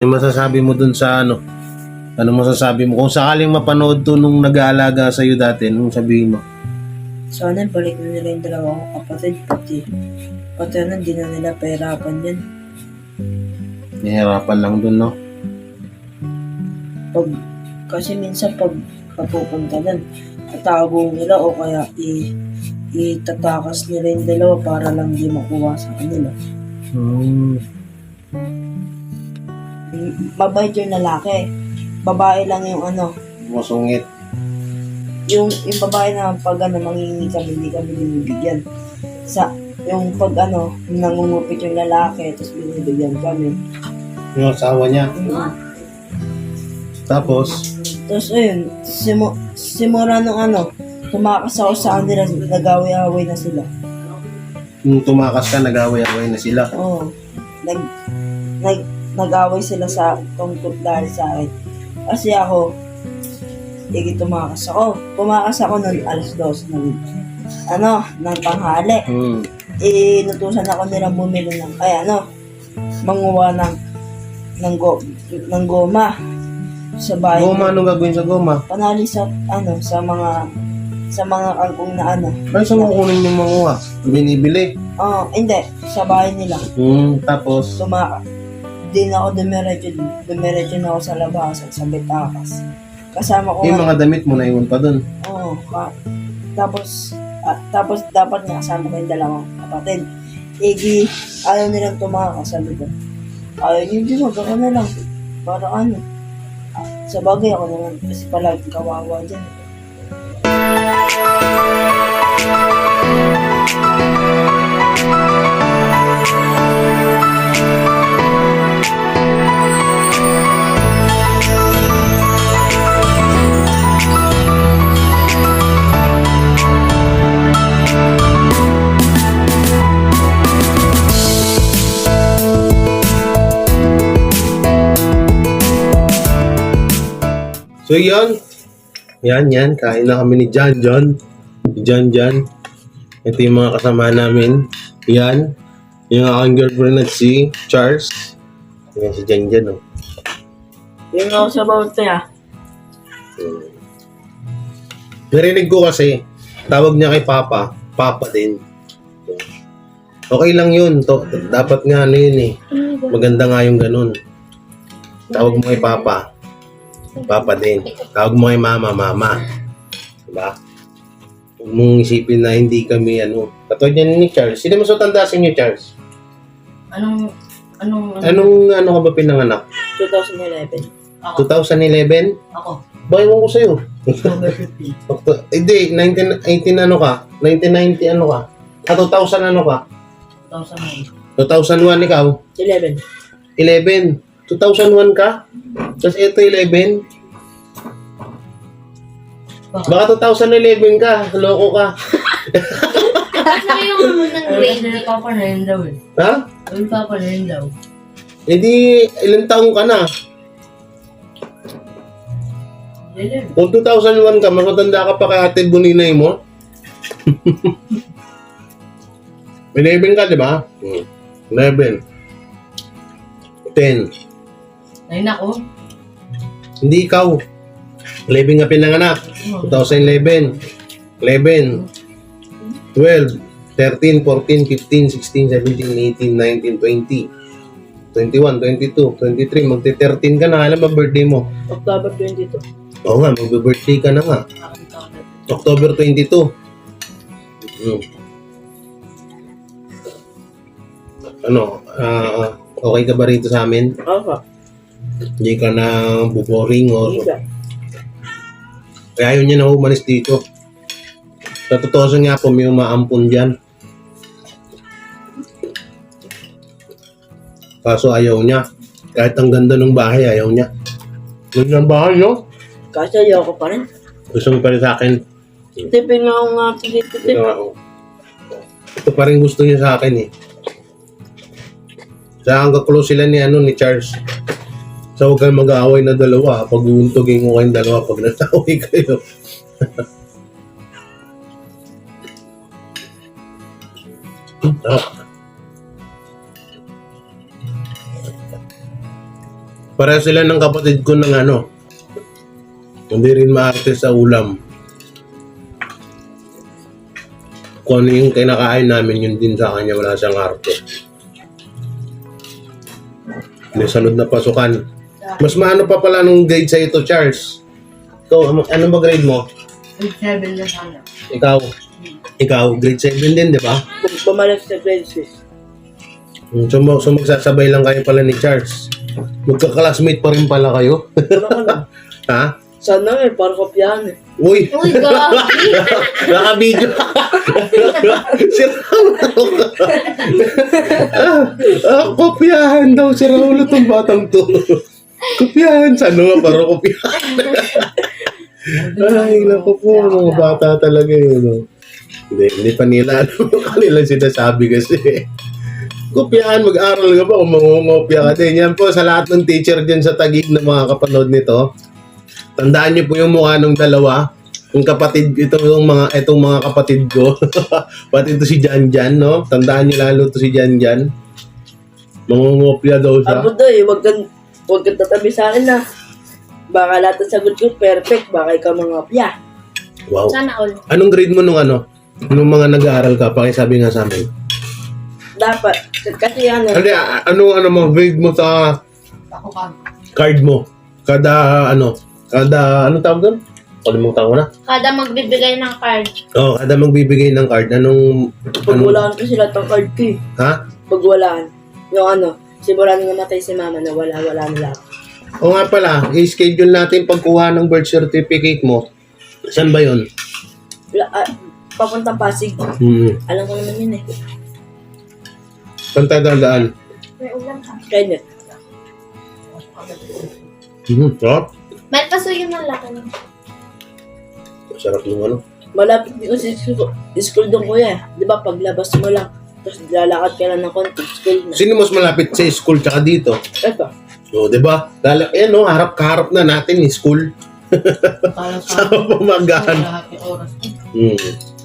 Ano masasabi mo dun sa ano? Ano masasabi mo? Kung sakaling mapanood to nung nag-aalaga sa'yo dati, nung sabihin mo? Sana balik na nila yung dalawang kapatid, pati ano, hindi na nila pahirapan yan. Nahihirapan lang dun, no? Kasi minsan pag papupunta doon, tatago nila o kaya itatakas nila yung dalawa para lang di makuha sa kanila. Mabait yung lalaki. Babae lang yung ano. Masungit. Yung babae na pag ano, mangingi kami, hindi kami binibigyan. Yung pag ano, nangungupit yung lalaki, tapos binibigyan kami. Yung asawa niya. Tapos ayun, simula ng ano, tumakas ako sa kanila, nag-away-away na sila. nung tumakas ka, nag-away-away na sila. Oo. Nag-away sila sa tungkol dahil sa akin. Kasi ako, tumakas ako. Tumakas ako ng alas 2 ng tanghali. Inutusan ako nila bumili ng, manguha ng goma sa bahay. Goma, anong gagawin sa goma? Panali sa mga kangkong na ano. Ay, saan mo kunin yung manguha? Binibili? Hindi. Sa bahay nila. Tapos? Di na ako dumiretso na ako sa labasan, sa bitakas. Kasama ko Yung mga damit mo na iwan pa dun? Oo. Tapos dapat nga kasama ko yung dalawang kapatid. Ayaw nilang tumakas, sabi ko. Ayaw niyo din, wag ako na lang. Para ano. Sa bagay ako naman, kasi palagi kawawa dyan. So yun, yan, kain na kami ni John. Ito yung mga kasama namin. Yan, yung aking girlfriend at si Charles. Yan si John, oh. Yung ako sa bawat niya. Narinig ko kasi, tawag niya kay Papa din. Okay lang yun, dapat nga ano yun eh. Maganda nga yung ganun. Tawag mo kay Papa din. Tawag mo kay Mama. Diba? Huwag mong isipin na hindi kami katulad yan ni Charles. Sino mas matanda sa inyo, Charles? Anong ka ba pinanganak? 2011. 2011? Ako. Bakit mo ko sa'yo? October 15. Hindi, 1990 ano ka? 2000 ano ka? 2009. 2001 ikaw? 11. 11. 2001 ka? Tapos ito 11? Baka 2011 ka. Loko ka. Ano yung unang grade? Yung papa na yun daw eh. Ha? Yung papa na yun daw. E di, ilang taong ka na? Kung 2001 ka, mas matanda ka pa kay Ate Buninay mo? 11 ka, di ba? 11. 10. Ayun ako. Hindi ikaw. 11 nga pinanganak. 2011. 11. 12. 13, 14, 15, 16, 17, 18, 19, 20. 21, 22, 23. Magti-13 ka na. Alam ba birthday mo? October 22. Oo nga, magbe-birthday ka na nga. October 22. Okay ka ba rito sa amin? Ako. Hindi ka na boring or... Hindi ka. Kaya ayaw niya na umalis dito. Sa totoo nga po, may umaampun dyan. Kaso ayaw niya. Kahit ang ganda ng bahay, ayaw niya. Ganda ng bahay, no? Kasi ayaw ko pa rin. Gusto mo pa rin sa akin. Tipin nga ako nga dito. Ito pa rin gusto niya sa akin eh. Sa hanggang close sila ni Charles. So huwag kayong mag-aaway na dalawa. Pag uuntugin mo kayong dalawa pag nag-aaway kayo. Pareho sila ng kapatid ko ng ano. Hindi rin maarte sa ulam. Kung ano yung kinakain namin, yun din sa kanya. Wala siyang arte. May sunod na pasukan. Mas maano pa pala nung grade sa ito, Charles. Ikaw, ano ba grade mo? 7 na sana. Ikaw, grade 7 din, di ba? Bumalik sa grade 6. So magsasabay lang kayo pala ni Charles. Magka-classmate pa rin pala kayo. Ha? Sana para kopyahan eh. Uy! Uy, gagi! Naka-video. Kopyahan daw si Raulo tong batang to. Kopyahan. Sana nga para kopyahan. Ay, naku po. Mga bata talaga yun. No? Hindi pa nila ano kanilang sinasabi kasi. Kopyahan, mag-aral ka ba kung mangungopya ka din. Yan po sa lahat ng teacher dyan sa Taguig na mga kapanood nito. Tandaan niyo po yung mukha ng dalawa. Yung kapatid, itong mga kapatid ko. Pati ito si Jan Jan, no? Tandaan niyo lalo ito si Jan Jan. Mangungopya daw siya. Ako doy, huwag kang tatabi sa akin na. Baka lahat ng sagot ko perfect, baka ikaw mangopya. Wow. Sana all. Anong grade mo nung ano? Nung mga nag-aaral ka? Pakisabi nga sa amin. Dapat, kasi ano, Hindi, ano mo, grade mo sa Ako ka. card mo? Anong tawag doon? Kalimutan ko na. Kada magbibigay ng card. Oh, kada magbibigay ng card, pag walaan ko sila ng card ko eh. Ha? Pag walaan. Yung ano, simula nung namatay si mama na wala nila ako. O nga pala, i-schedule natin pagkuha ng birth certificate mo. Saan ba yun? Papuntang Pasig. Alam ko naman yun eh. Saan tayo dadaan? May ulam ka. Kenneth. Sarap. May pasuyo ng laki. Sarap yung ano. Malapit din kasi school doon kuya eh. Di ba paglabas mo lang, tapos lalakad ka lang ng konti, school na. Sino mas malapit sa school tsaka dito? Eto. O, di ba? Ayan no, harap-kaharap na natin yung school. Para Sa pamagahan. lahat yung oras.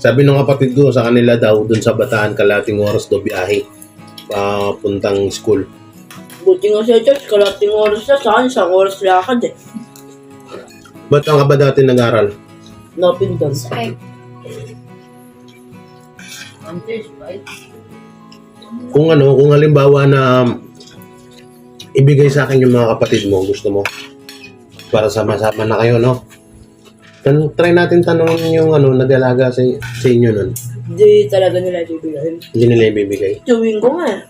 Sabi ng kapatid ko sa kanila daw, dun sa Bataan, kalating oras daw biyahe. Papuntang school. Buti nga siya church, kalating oras na, saan isang oras lakad eh. Ba't ka ba dati nag-aral? Nopin doon. Sakit. Hunters, right? Kung halimbawa na ibigay sa akin yung mga kapatid mo, gusto mo, para sama-sama na kayo, no? Try natin tanongin yung nag-alaga sa inyo nun. Hindi talaga nila ibigay. Hindi nila ibibigay. Tuwing ko nga eh.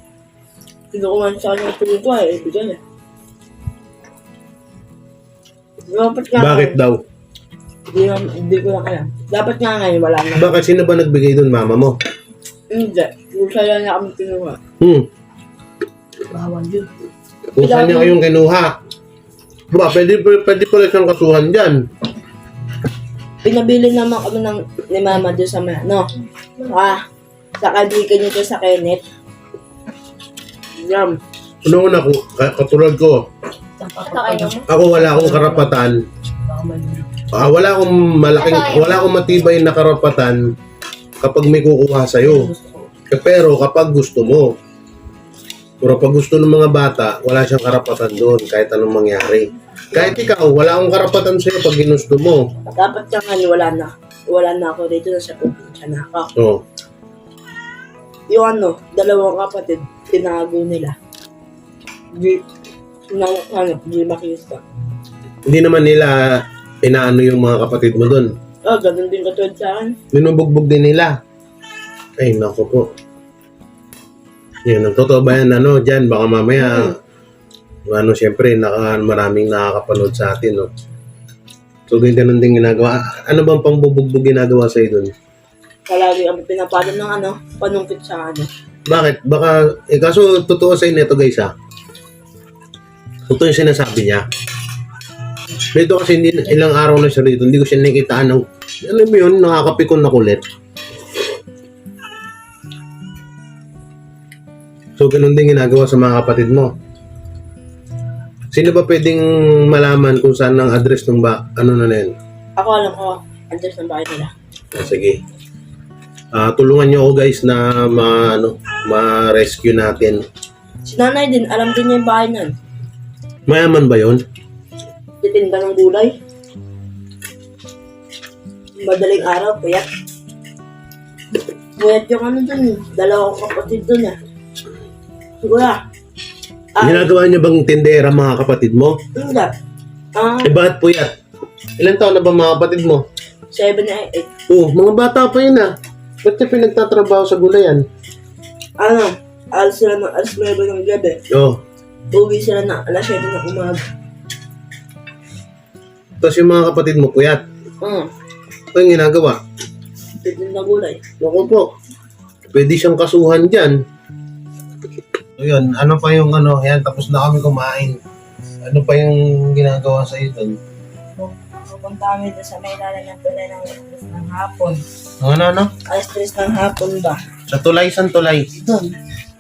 Kinukuha sa akin yung tuwing ko eh, ibigay eh. Dapat nga Bakit daw? Hindi ko lang alam. Dapat nga ngayon wala na. Bakit sino ba nagbigay dun, mama mo? Hindi. Kung sa'yo na kami kinuha. Bawal yun. Kung saan niya kayong kinuha? Ba, pwede pala siyang kasuhan dyan. Pinabili naman kami ni mama doon sa sa kaibigan niyo doon sa Kenneth. Yum. Una ko, katulad ko, Ito kayo. ako wala akong karapatan. Wala akong matibay na karapatan kapag may kukuha sa'yo. Pero kapag gusto mo, pero pag gusto ng mga bata, wala siyang karapatan doon kahit anong mangyari. Kahit ikaw, wala akong karapatan sa'yo pag ginusto mo. Dapat ka nga wala na. Wala na ako dito na sa probinsya na ako. Oh. Yung dalawang kapatid, tinago nila. Di makista. Hindi naman nila inaano yung mga kapatid mo doon. Ganun din katulad sa akin. Binubugbog din nila. Ay, naku po. Yan, ang totoo ba yan, dyan, baka mamaya, siyempre, maraming nakakapanood sa atin, no? So, ganun din ginagawa. Ano bang pangbubugbog ginagawa sa'yo doon? Palagi kami pinapalo ng panumpit sa Bakit? Baka, kaso, totoo sa'yo nito, guys, ha? Totoo yung sinasabi niya. Dito kasi ilang araw na siya rito, hindi ko siya nakikitaan ng, alam mo yun, nakakapikon na kulit. So, ganun din ginagawa sa mga kapatid mo. Sino ba pwedeng malaman kung saan ang address ng na yun? Ako alam ko, address ng bahay nila. Sige. Tulungan niyo ako guys na ma-rescue natin. Si nanay din, alam din niya yung bahay nun. Mayaman ba yun? Titinda ng gulay. Madaling araw, puyat. Puyat yung ano dun, dalawang kapatid dun eh. Sigura. Ginagawa niya bang tindera mga kapatid mo? Hindi. Eh bakit puyat? Ilan taon na ba mga kapatid mo? 7 na 8. Oh, mga bata pa yun ah. Ba't niya pinagtatrabaho sa gulayan? Ano, alas sila ng alas 9 ng gabi. Oh, Uwi sila na alas 7 ng umaga. tapos yung mga kapatid mo puyat. Ano yung ginagawa? Titinda gulay. Naku po. Pwede siyang kasuhan dyan. So yun, ano pa yung ano, yan, tapos na kami kumain. Ano pa yung ginagawa sa iyo doon? Pupunta kami doon sa may ilalim ng tulay ng alas 3 ng hapon. Ano? Alas 3 ng hapon ba? Sa tulay, saan tulay? Doon.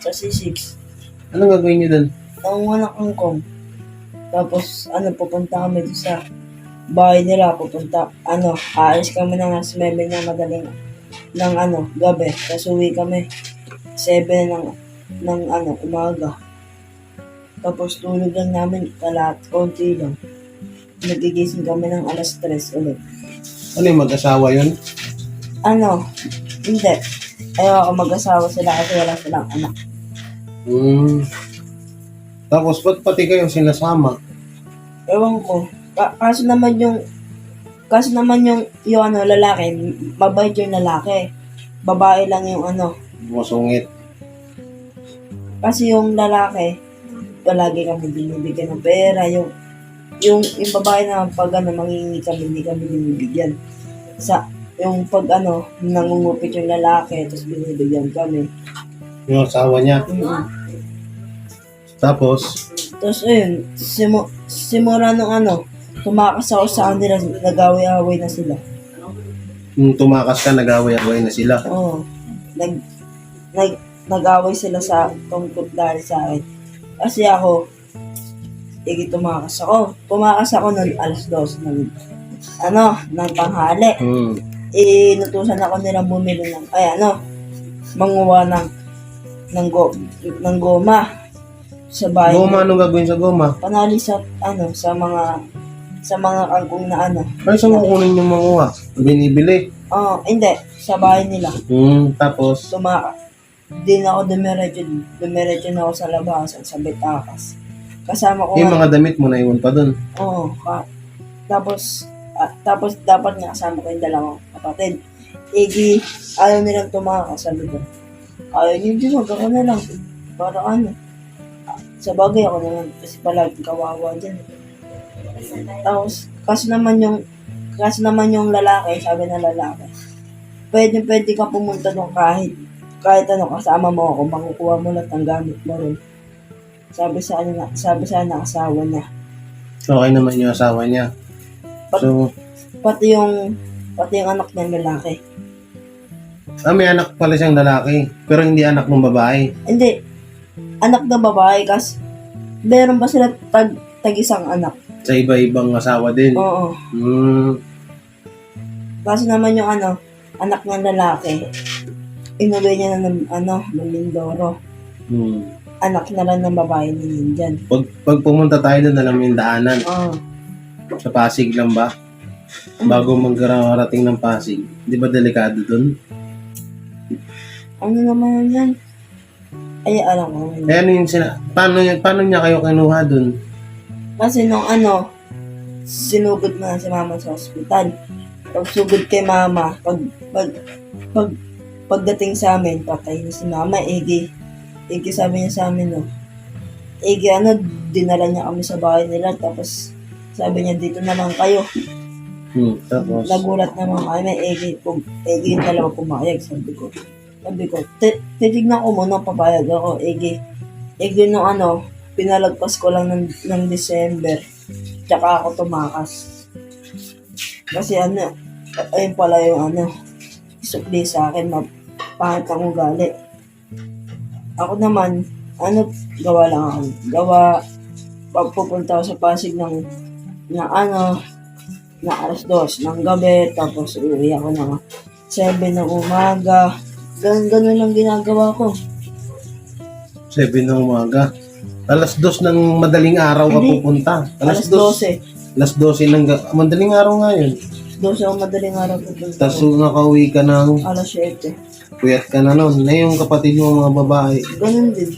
Sa C6. Anong gagawin niyo doon? Ang angkong. Tapos, pupunta kami doon sa bahay nila. Aalis kami ng alas 9 ng madaling gabi. Tapos uwi kami 7 ng umaga. Tapos tulog lang namin kalat, konti lang. Nagigising kami ng alas 3 ulit. Ano yung mag-asawa yun? Hindi. Ayoko mag-asawa sila kasi wala silang anak. Tapos ba't pati kayong sinasama? Ewan ko. Kaso naman yung lalaki, mabait yung lalaki. Babae lang yung Masungit. Kasi yung lalaki, palagi kami binibigyan ng pera. Yung babae na pag mangingi kami, hindi kami binibigyan. Yung pag nangungupit yung lalaki, tapos binibigyan kami. Yung asawa niya. Tapos, ayun, simula nung tumakas ako sa kanila, nag-away-away na sila. nung tumakas ka, nag-away-away na sila. Oo. Nag-away sila sa tungkol dahil sa akin. Kasi ako, tumakas ako. Tumakas ako noon alas 2 ng tanghali. Inutusan ako nilang bumili manguha ng goma sa bahay. Goma, anong gagawin sa goma? Panali sa mga kangkong na Ay, saan mo kunin yung manguha? Binibili. Hindi. Sa bahay nila. Tapos, Di na ako dumiretso na ako sa labasan, sa bitakas. Kasama ko yung mga damit mo na iwan pa dun. Oo. Tapos dapat nga kasama ko yung dalawang kapatid. Ayaw nilang tumakas, sabi ko. Ayaw niyo, ako na lang. Para sa bagay ako naman, kasi palagi kawawa dyan. Tapos, kasi naman yung lalaki, sabi ng lalaki, pwede ka pumunta doon kahit kasama mo ako, makukuha mo lahat ng gamit mo rin. Sabi sa asawa niya. Okay naman yung asawa niya. So, Pati yung anak niya lalaki. may anak pala siyang lalaki, pero hindi anak ng babae. Hindi. Anak na babae, kasi meron ba sila tag-isang anak? Sa iba-ibang asawa din. Oo. Kasi naman yung anak ng lalaki, inuwi niya na ng Mindoro. Anak na lang ng babae niya dyan. Pag pumunta tayo doon, alam mo yung daanan. Oo. Sa Pasig lang ba? Bago magkarating ng Pasig. Di ba delikado doon? Ano naman yan? Ay, alam ko. Eh, ano yung paano niya kayo kinuha doon? Kasi nung sinugod na si mama sa ospital. Pag sugod kay mama, pagdating sa amin, patay na si mama, sabi niya sa amin, dinala niya kami sa bahay nila, tapos sabi niya, dito na lang kayo. Tapos, Nagulat naman kami, yung dalawa pumayag, sabi ko, titignan ko muna, papayag ako, nung pinalagpas ko lang ng December, tsaka ako tumakas. Kasi ayun pala yung isukli sa akin, pangit ang ugali. Ako naman, gawa lang ako. Pagpupunta ako sa Pasig na alas 2 ng gabi, tapos uwi ako ng 7 ng umaga. Ganun lang ginagawa ko. 7 ng umaga. Alas 2 ng madaling araw ka Hindi. pupunta. Alas 12. Alas 12 ng madaling araw nga yun. 12 ang madaling araw pupunta. Tapos nakauwi ka ng Alas 7. puyat ka na nun. Na yung kapatid mo mga babae. Ganun din.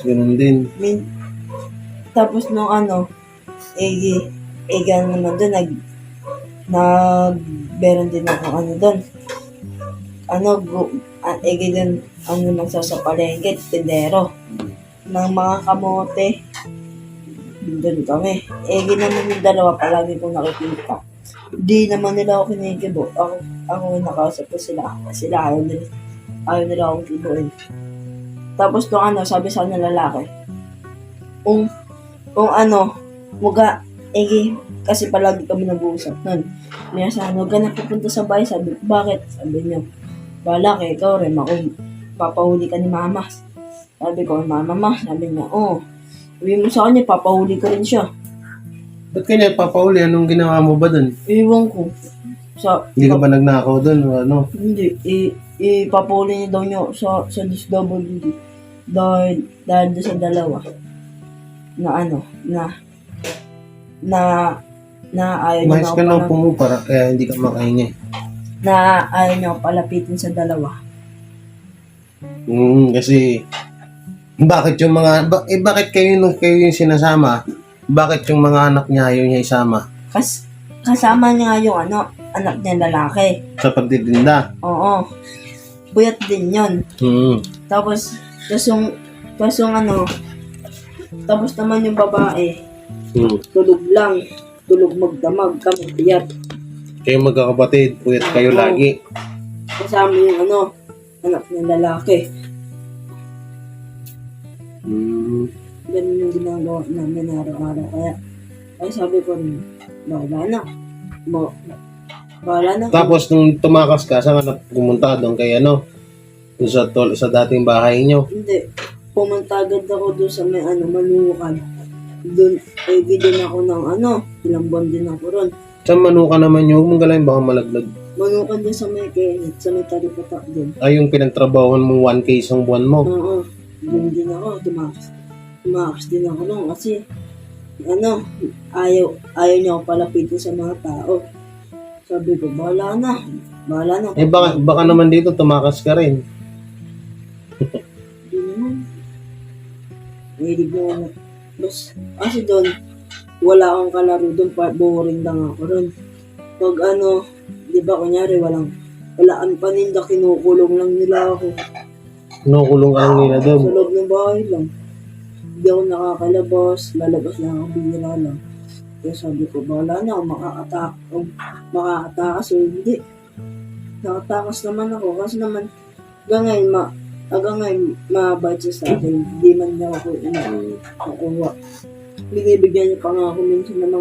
Ganun din. Tapos nung naman doon, meron din ako doon. Din, magsasapalengke, tindero. Ng mga kamote. Doon kami. Naman yung dalawa, palagi kong nakikita. Di naman nila ako kinikibo. Ako yung nakausap ko sila. Sila ayaw nila akong kibuin. Tapos nung sabi sa ng lalaki, kung muga, kasi palagi kami nag-uusap nun. Kaya huwag ka na pupunta sa bahay. Sabi, bakit? Sabi niya, bala kayo, ikaw rin, papahuli ka ni mama. Sabi ko, mama, sabi niya, sabi mo sa kanya, papahuli ko rin siya. Ba't kanya papahuli? Anong ginawa mo ba dun? Iwan ko. Hindi ka ba nagnakaw dun o ano? Hindi, ipapahuli niya daw niya sa DSWD. Dahil doon sa dalawa. Na ayaw niya Mahis ka na pumupara kaya hindi ka makahingi. na ayaw niya ako palapitin sa dalawa. Kasi bakit yung bakit kayo yung sinasama? Bakit yung mga anak niya ayaw niya isama? Kasama niya yung anak niya lalaki. Sa pagtitinda? Oo. Buyat din yun. Tapos naman yung babae, tulog magdamag, kami biyat. Kayo magkakapatid, puyat kayo lagi. Kasama yung anak niya lalaki. Ganun yung ginagawa namin araw-araw. Kaya sabi ko, bahala na. Tapos nung tumakas ka, saan ka pumunta doon kay doon sa dating bahay niyo? Hindi. Pumunta agad ako doon sa may Manukan. Doon, din ako ng ilang buwan din ako ron. Sa Manuka naman yun, huwag mong galayin, baka malaglag. Manukan din sa may Kenneth, sa may Talipata din. Ay, yung pinagtrabahoan mo 1K isang buwan mo. Oo. Doon din ako, tumakas din ako nung kasi ayaw niya ako palapitin sa mga tao. Sabi ko, bahala na. Baka naman dito tumakas ka rin. Hindi naman. Mahilig na kasi doon, wala akong kalaro doon, boring lang ako ron. Pag di ba kunyari, walaan paninda, kinukulong lang nila ako. Kinukulong ka lang nila doon. Sa loob ng bahay lang. Hindi ako nakakalabas, lalabas lang ako, bihira lang. Kaya sabi ko, bahala na ako, makakatakas o hindi. Nakatakas naman ako, kasi naman, hanggang ngayon, mabait siya sa akin, hindi man niya ako nakuha. Binibigyan niya pa nga ako minsan ng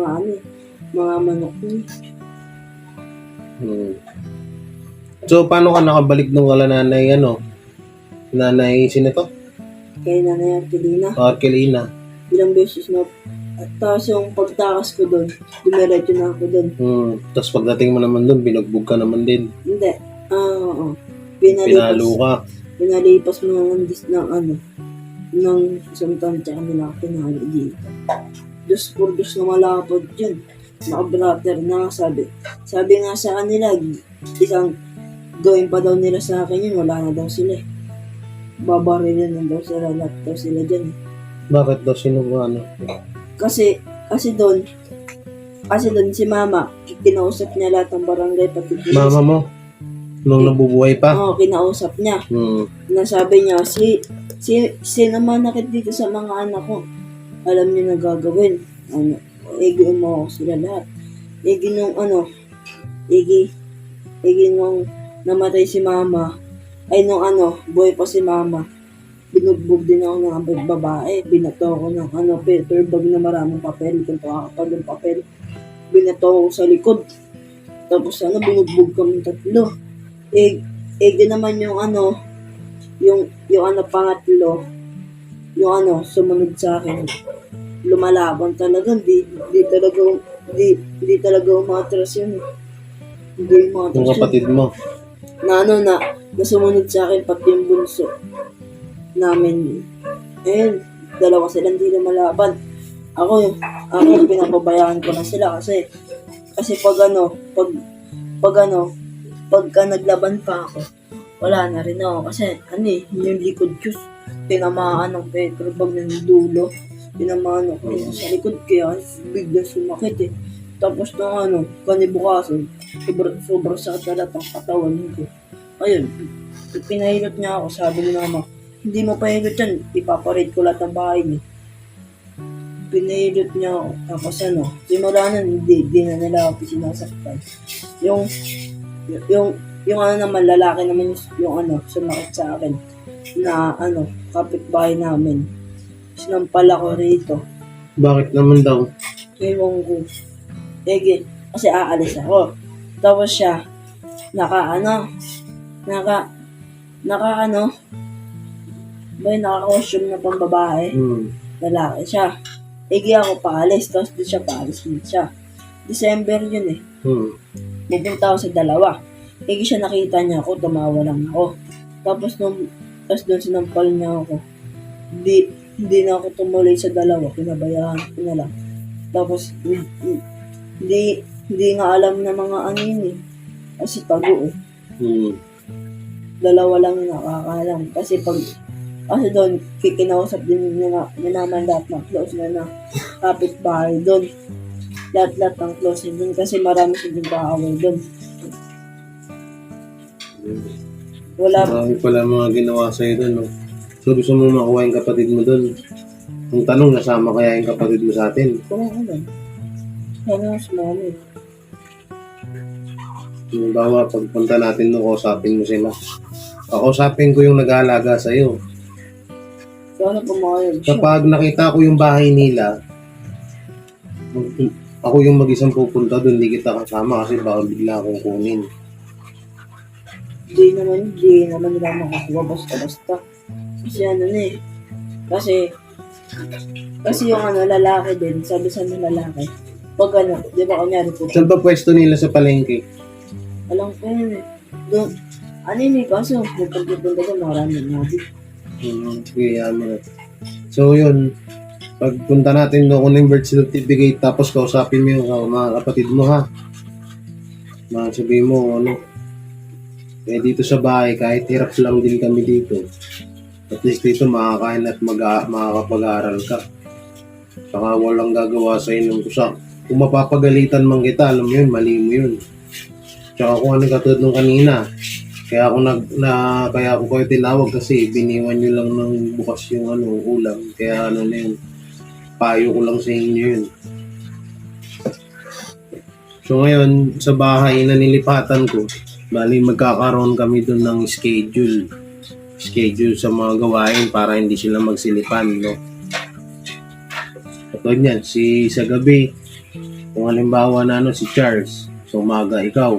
mga manok niya. So, paano ka nakabalik nung wala nanay, sino to? Kaya Nanay Arkelina, Arkelina. ilang beses na, at tapos yung pagtakas ko doon, dumiretso na ako doon. Tapos pagdating mo naman doon, binugbog ka naman din. Hindi, oo. Pinalo ka. Pinalipas mo ng ng isang taon tsaka nila pinali dito. Dos na malapad yun. Naka-brother na sabi. Sabi nga sa kanila, isang gawin pa daw nila sa akin yun, wala na daw sila. Babarilin na daw sila, lahat daw sila dyan. Bakit daw sino Kasi doon si mama, kinausap niya lahat ng barangay pati police. Mama mo? Nung nabubuhay pa? Oo, kinausap niya. Nasabi niya, sino manakit dito sa mga anak ko, alam niyo na gagawin. Gawin mo ako sila lahat. Nung namatay si mama, buhay pa si mama, binugbog din ako ng babae. Binato ako ng paper bag na maraming papel. Ganito kakapag ng papel. Binato ako sa likod. Tapos binugbog kami tatlo. Naman yung pangatlo, sumunod sa akin. Lumalaban talaga, hindi talaga umatras yun. Hindi umatras Yung kapatid mo? Na sumunod sa akin pati yung bunso namin. dalawa silang hindi lumalaban. Ako pinapabayaan ko na sila kasi pagka naglaban pa ako, wala na rin ako. Kasi yung likod ko, tinamaan ng Petro bag ng dulo. Tinamaan ako sa likod kaya bigla sumakit eh. Tapos kanibukasan, sobrang sakit na lahat ang katawan ko. Ayun, pinahilot niya ako, sabi ni mama, hindi mo pahilot yan, ipaparade ko lahat ng bahay niya. Pinahilot niya ako, tapos simula na, hindi na nila ako sinasaktan. Yung naman, lalaki naman yung sumakit sa akin, na kapitbahay namin. Sinampal ako rito. Bakit naman daw? Ewan ko. Kasi aalis ako. Tapos siya, naka-costume na pang babae. Lalaki siya. Ako paalis, tapos doon siya paalis din siya. December yun eh. Pupunta ako sa dalawa. Siya nakita niya ako, tumawa lang ako. Tapos doon sinampal niya ako. Hindi na ako tumuloy sa dalawa, pinabayaan ko na lang. Tapos, hindi nga alam na mga yun eh. Kasi tago eh. Dalawa lang yung nakakaalam. Kasi doon, kinausap din naman lahat ng close na kapitbahay doon. Lahat ng close doon. Kasi marami silang kaaway doon. Marami pala mga ginawa sa'yo doon, no? So, gusto mo makuha yung kapatid mo doon. Ang tanong, nasama kaya yung kapatid mo sa atin? Kung sana mas mami. Halimbawa, pagpunta natin doon, kausapin mo sila. Kausapin ko yung nag-aalaga sa'yo. Sana pumayag siya. Kapag nakita ko yung bahay nila, ako yung mag-isang pupunta doon, hindi kita kasama kasi baka bigla akong kunin. Hindi naman nila makakuha basta-basta. Kasi yung lalaki din, sabi sa mga lalaki, pag di ba kunyari po, Saan ba pwesto nila sa palengke? alam ko yun eh. Doon, kaso, pagpunta ko, marami natin. Kaya mo na. So yun, pagpunta natin doon kung yung birth certificate, tapos kausapin mo yung mga kapatid mo ha. Sabihin mo, dito sa bahay, kahit hirap lang din kami dito. At least dito makakain at makakapag-aaral ka. Saka walang gagawa sa'yo ng kusak. Kung mapapagalitan man kita, alam mo yun, mali mo yun. Tsaka kung ano katulad nung kanina, kaya ako kayo tinawag kasi biniwan nyo lang ng bukas yung ulam. Kaya na yun, payo ko lang sa inyo yun. So ngayon, sa bahay na nilipatan ko, bali magkakaroon kami doon ng schedule sa mga gawain para hindi sila magsilipan, no? Katulad niyan, sa gabi, kung halimbawa na si Charles, sa umaga ikaw.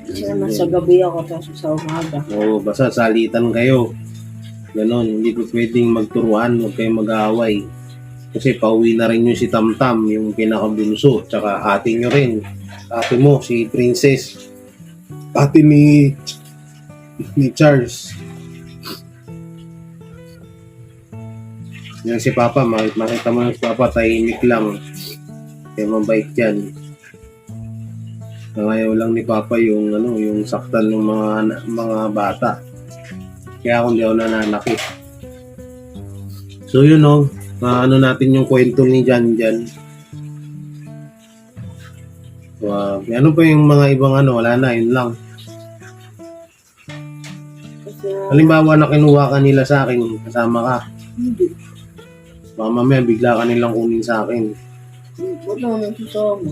Kasi naman sa gabi ako, tapos sa umaga. Oo, basta salitan kayo. Ganon, hindi po pwedeng magturuan, huwag kayong mag-aaway. Kasi pauwi na rin yung si Tamtam, yung pinakabunso, tsaka ate nyo rin. Ate mo, si Princess. Ate ni Charles. Yan si Papa, makita mo si Papa, tahimik lang. Kaya mabait yan. Nangayaw lang ni Papa yung saktan ng mga bata. Kaya ako hindi ako nananakit. So yun natin yung kwento ni Jan. Ano pa yung mga ibang wala na, yun lang. Halimbawa na kinuha ka nila sa akin, kasama ka. Hindi. Baka mamaya bigla ka nilang kunin sa akin. Wala nang susama.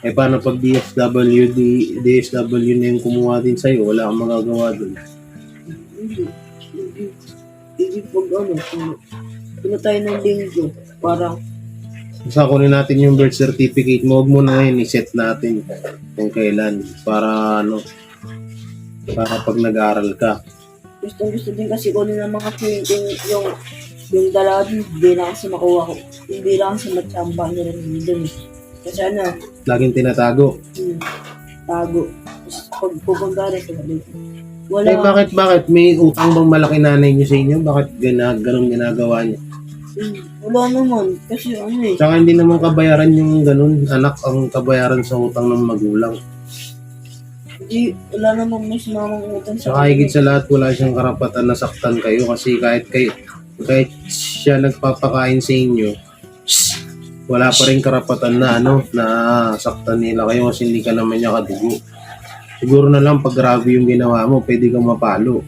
Paano pag DSW na yung kumuha din sa'yo, wala kang magagawa dun. Hindi pag tayo ng linggo, parang Basta kunin natin yung birth certificate mo, huwag mo na yun, i-set natin kung kailan para pag nag-aaral ka. gusto din kasi ko ng mga printing yung dalawa hindi lang kasi makuha ko. Hindi lang kasi matsamba nila dun. Kasi Laging tinatago. tago. Tapos pag pupunta rin sa dito. Wala. bakit? May utang bang malaki nanay niyo sa inyo? Bakit ganun ginagawa niya? Wala naman. Kasi ano eh. Tsaka hindi naman kabayaran yung ganun. Anak ang kabayaran sa utang ng magulang. Hindi, wala namang mas mamang utang sa Tsaka higit sa lahat, wala siyang karapatan na saktan kayo kasi kahit siya nagpapakain sa inyo, wala pa rin karapatan na na saktan nila kayo kasi hindi ka naman niya kadugo. Siguro na lang pag grabe yung ginawa mo, pwede kang mapalo.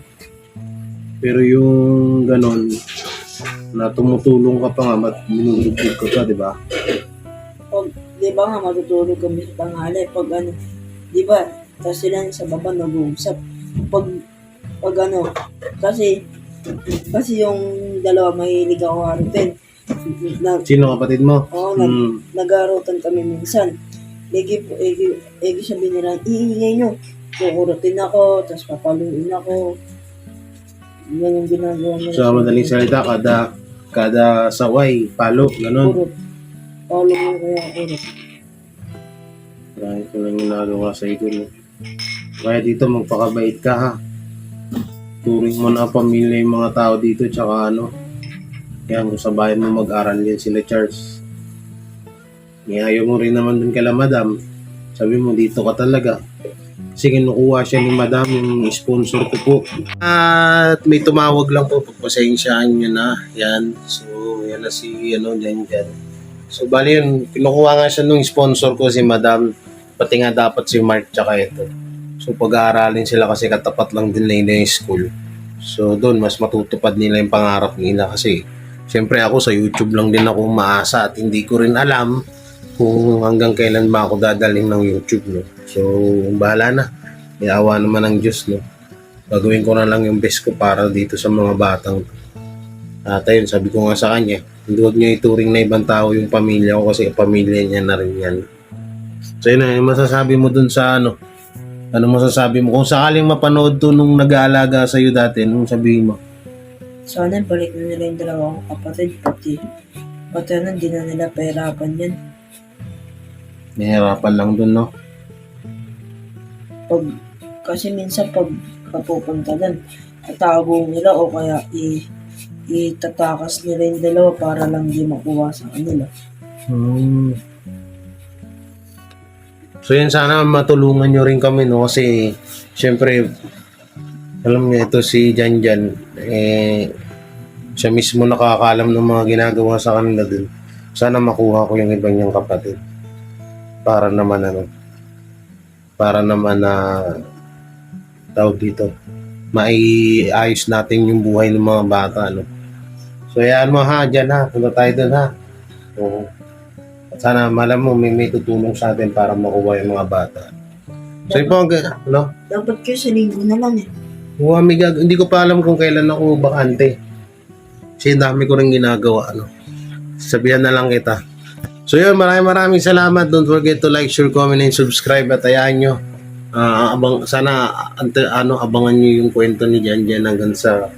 Pero yung ganon, na tumutulong ka pa nga, minurugbog ka pa, di ba? Pag, di ba nga, matutulog kami sa tanghali. Pag ano, di ba, tapos sila sa baba nag-uusap. Pag ano, kasi yung dalawa mahilig ako harutin. Sino kapatid mo? Oo, nag-arutan kami minsan. Egi sabihin nila, iingay nyo. Kukurutin ako, tapos papaluin ako. Yan yung ginagawa nila. Sa madaling salita, kada saway, palo, ganon. Kurot. Palo mo kaya kurot. Dahil ko lang ginagawa sa idol. Kaya dito magpakabait ka ha. Turing mo na pamilya yung mga tao dito tsaka kaya kung sa bahay mo mag-aral yan sila Charles. Ayaw mo rin naman dun kala madam. Sabi mo dito ka talaga. Kasi kinukuha siya ni madam yung sponsor ko po. At may tumawag lang po. Pagpasensyaan nyo na. Yan. So yan na si dyan. So bali yun. Kinukuha nga siya nung sponsor ko si madam. Pati nga dapat si Mark tsaka ito. So pag-aaralin sila kasi katapat lang din nila yung school. So doon mas matutupad nila yung pangarap nila kasi siyempre ako sa YouTube lang din ako umaasa at hindi ko rin alam kung hanggang kailan ba ako dadaling ng YouTube, no? So bahala na. Iawa naman ng Diyos, no? Gagawin ko na lang yung best ko para dito sa mga batang. At ayun, sabi ko nga sa kanya, hindi huwag niyo ituring na ibang tao yung pamilya ko kasi pamilya niya na rin yan. So yun na, yung masasabi mo dun sa ano masasabi mo? Kung sakaling mapanood to nung nag-aalaga sa'yo dati, nung sabihin mo? Sana balik na nila yung dalawang kapatid. Pati hindi na nila pahirapan yan. Nahirapan lang dun, no? Kasi minsan pag papupunta doon, tatago nila o kaya itatakas nila yung dalawa para lang di makuha sa kanila. So yan, sana matulungan nyo rin kami, no? Kasi syempre alam niyo ito si Janjan, siya mismo nakakaalam ng mga ginagawa sa kanila dun. Sana makuha ko yung ibang niyang kapatid para naman tawag dito, maiayos natin yung buhay ng mga bata, no? So yan mo ha, dyan ha, punta tayo dun ha. So, at sana malam mo may tutulong sa atin para makuha yung mga bata. So ito Dapat kayo sa linggo na lang eh. hindi ko pa alam kung kailan ako bakante. Kasi dami ko rin ginagawa, sabihan na lang kita. So yun, maraming salamat. Don't forget to like, share, comment, and subscribe. At ayaan nyo. Abangan nyo yung kwento ni Janjan hanggang sa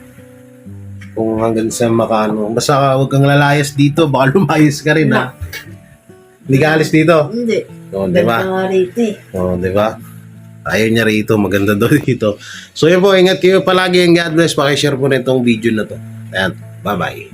makano. Basta huwag kang lalayas dito. Baka lumayas ka rin, ha? Hindi ka alis dito? Hindi. O, diba? Ganda nga rito eh. O, diba? Ayaw niya rito. Maganda daw dito. So yun po, ingat kayo palagi and God bless. Pakishare po na itong video na to. Ayan. Bye-bye.